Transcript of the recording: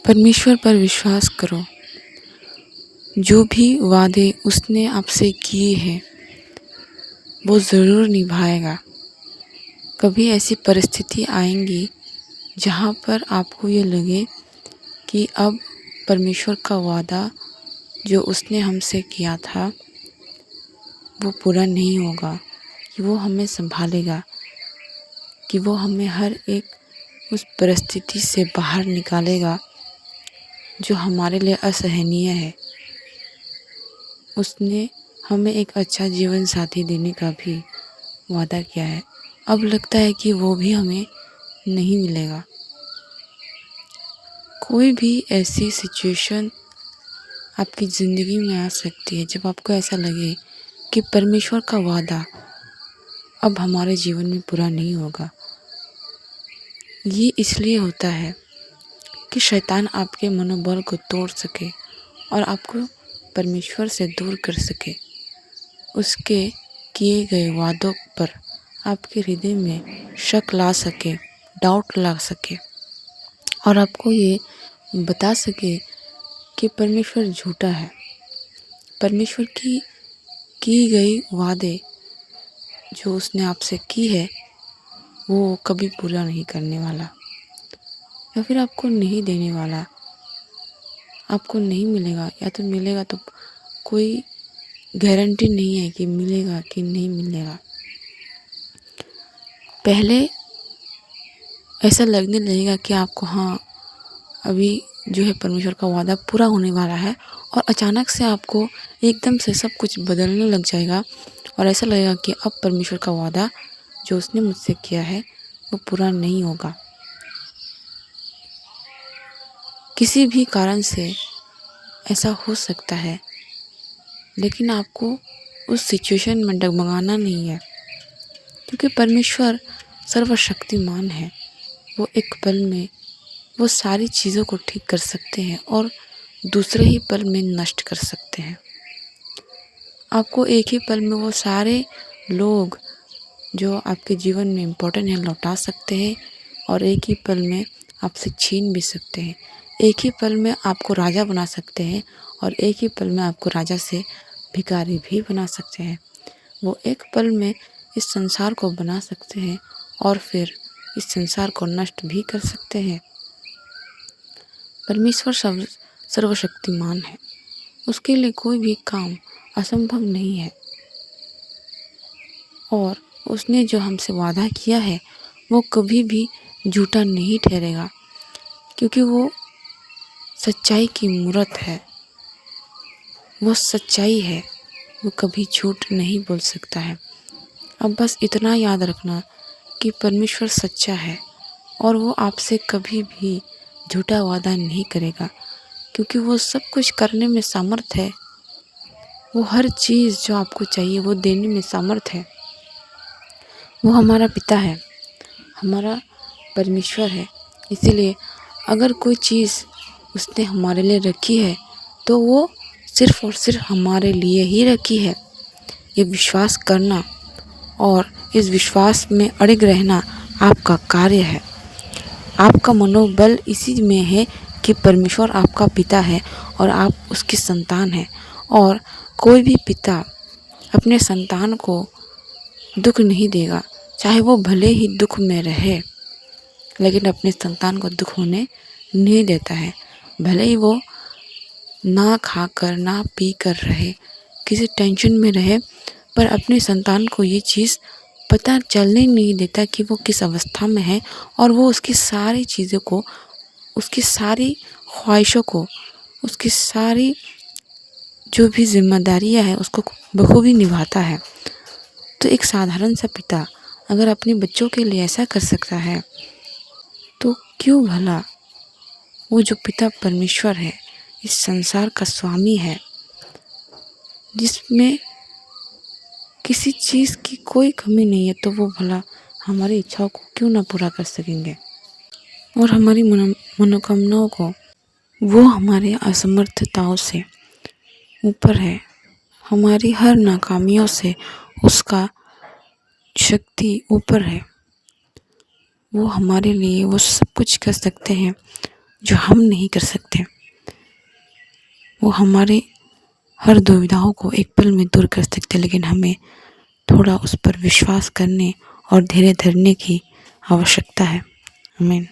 परमेश्वर पर विश्वास करो। जो भी वादे उसने आपसे किए हैं वो ज़रूर निभाएगा। कभी ऐसी परिस्थिति आएंगी जहाँ पर आपको ये लगे कि अब परमेश्वर का वादा जो उसने हमसे किया था वो पूरा नहीं होगा, कि वो हमें संभालेगा, कि वो हमें हर एक उस परिस्थिति से बाहर निकालेगा जो हमारे लिए असहनीय है। उसने हमें एक अच्छा जीवन साथी देने का भी वादा किया है। अब लगता है कि वो भी हमें नहीं मिलेगा। कोई भी ऐसी सिचुएशन आपकी ज़िंदगी में आ सकती है जब आपको ऐसा लगे कि परमेश्वर का वादा अब हमारे जीवन में पूरा नहीं होगा। ये इसलिए होता है कि शैतान आपके मनोबल को तोड़ सके और आपको परमेश्वर से दूर कर सके। उसके किए गए वादों पर आपके हृदय में शक ला सके, डाउट ला सके और आपको ये बता सके कि परमेश्वर झूठा है। परमेश्वर की गई वादे जो उसने आपसे की है वो कभी पूरा नहीं करने वाला, या फिर आपको नहीं देने वाला। आपको नहीं मिलेगा, या तो मिलेगा तो कोई गारंटी नहीं है कि मिलेगा कि नहीं मिलेगा। पहले ऐसा लगने लगेगा कि आपको अभी जो है परमेश्वर का वादा पूरा होने वाला है, और अचानक से आपको एकदम से सब कुछ बदलने लग जाएगा और ऐसा लगेगा कि अब परमेश्वर का वादा जो उसने मुझसे किया है वो पूरा नहीं होगा। किसी भी कारण से ऐसा हो सकता है, लेकिन आपको उस सिचुएशन में डगमगाना नहीं है, क्योंकि परमेश्वर सर्वशक्तिमान है। वो एक पल में वो सारी चीज़ों को ठीक कर सकते हैं और दूसरे ही पल में नष्ट कर सकते हैं। आपको एक ही पल में वो सारे लोग जो आपके जीवन में इम्पोर्टेंट है लौटा सकते हैं और एक ही पल में आपसे छीन भी सकते हैं। एक ही पल में आपको राजा बना सकते हैं और एक ही पल में आपको राजा से भिखारी भी बना सकते हैं। वो एक पल में इस संसार को बना सकते हैं और फिर इस संसार को नष्ट भी कर सकते हैं। परमेश्वर सर्वशक्तिमान है। उसके लिए कोई भी काम असंभव नहीं है, और उसने जो हमसे वादा किया है वो कभी भी झूठा नहीं ठहरेगा, क्योंकि वो सच्चाई की मूरत है। वो सच्चाई है, वो कभी झूठ नहीं बोल सकता है। अब बस इतना याद रखना कि परमेश्वर सच्चा है और वो आपसे कभी भी झूठा वादा नहीं करेगा, क्योंकि वो सब कुछ करने में सामर्थ है। वो हर चीज़ जो आपको चाहिए वो देने में सामर्थ है। वो हमारा पिता है, हमारा परमेश्वर है। इसीलिए अगर कोई चीज़ उसने हमारे लिए रखी है तो वो सिर्फ़ और सिर्फ हमारे लिए ही रखी है। ये विश्वास करना और इस विश्वास में अड़िग रहना आपका कार्य है। आपका मनोबल इसी में है कि परमेश्वर आपका पिता है और आप उसकी संतान हैं, और कोई भी पिता अपने संतान को दुख नहीं देगा, चाहे वो भले ही दुख में रहे, लेकिन अपने संतान को दुख होने नहीं देता है। भले ही वो ना खाकर ना पी कर रहे, किसी टेंशन में रहे, पर अपने संतान को ये चीज़ पता चलने नहीं देता कि वो किस अवस्था में है, और वो उसकी सारी चीज़ों को, उसकी सारी ख्वाहिशों को, उसकी सारी जो भी जिम्मेदारियां हैं उसको बखूबी निभाता है। तो एक साधारण सा पिता अगर अपने बच्चों के लिए ऐसा कर सकता है, तो क्यों भला वो जो पिता परमेश्वर है, इस संसार का स्वामी है, जिसमें किसी चीज़ की कोई कमी नहीं है, तो वो भला हमारी इच्छाओं को क्यों ना पूरा कर सकेंगे, और हमारी मनोकामनाओं को। वो हमारे असमर्थताओं से ऊपर है, हमारी हर नाकामियों से उसका शक्ति ऊपर है। वो हमारे लिए वो सब कुछ कर सकते हैं जो हम नहीं कर सकते। वो हमारे हर दुविधाओं को एक पल में दूर कर सकते, लेकिन हमें थोड़ा उस पर विश्वास करने और धैर्य धरने की आवश्यकता है। आमीन।